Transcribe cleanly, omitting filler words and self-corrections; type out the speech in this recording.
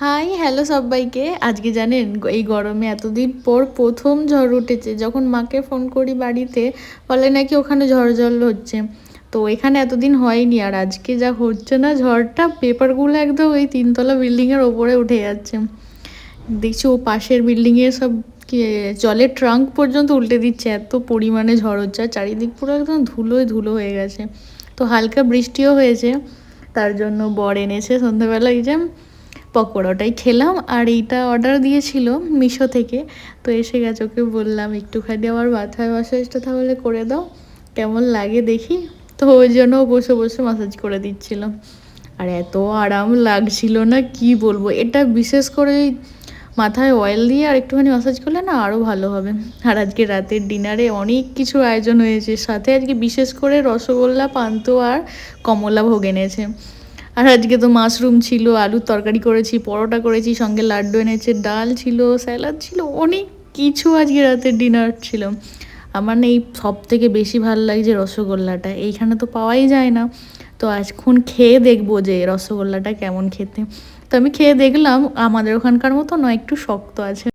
Hi hello সবাইকে। আজকে জানেন এই গরমে এতদিন পর প্রথম ঝড় উঠেছে। যখন মাকে ফোন করি বাড়িতে, বলে নাকি ওখানে ঝড় জল হচ্ছে। তো এখানে এতদিন হয়নি, আর আজকে যা হচ্ছে না ঝড়টা, পেপারগুলো একদম ওই তিনতলা বিল্ডিংয়ের ওপরে উঠে যাচ্ছে। দেখছি ও পাশের বিল্ডিংয়ের সব কি জলের ট্রাঙ্ক পর্যন্ত উল্টে দিচ্ছে, এত পরিমাণে ঝড় হচ্ছে। আর চারিদিক পুরো একদম ধুলোয় ধুলো হয়ে গেছে। তো হালকা বৃষ্টিও হয়েছে, তার জন্য বর এনেছে সন্ধ্যাবেলা এই যে পকোড়া, ওটাই খেলাম। আর এইটা অর্ডার দিয়েছিল মিশো থেকে, তো এসে গেছে। ওকে বললাম একটুখানি আমার মাথায় ম্যাসাজটা তাহলে করে দাও, কেমন লাগে দেখি। তো ওই জন্য বসে বসে ম্যাসাজ করে দিচ্ছিল, আর এত আরাম লাগছিল না কি বলবো। এটা বিশেষ করে মাথায় অয়েল দিয়ে আর একটুখানি ম্যাসাজ করলে না আরও ভালো হবে। আর আজকে রাতের ডিনারে অনেক কিছু আয়োজন হয়েছে, সাথে আজকে বিশেষ করে রসগোল্লা, পান্তুয়া আর কমলা ভোগ এনেছে। আর আজকে তো মাশরুম ছিল, আলুর তরকারি করেছি, পরোটা করেছি, সঙ্গে লাড্ডু এনেছে, ডাল ছিল, স্যালাড ছিল, অনেক কিছু আজকে রাতের ডিনার ছিল। আমার না এই সব থেকে বেশি ভালো লাগছে রসগোল্লাটা, এইখানে তো পাওয়াই যায় না। তো আজক্ষণ খেয়ে দেখবো যে রসগোল্লাটা কেমন খেতে। তো আমি খেয়ে দেখলাম, আমাদের ওখানকার মতো নয়, একটু শক্ত আছে।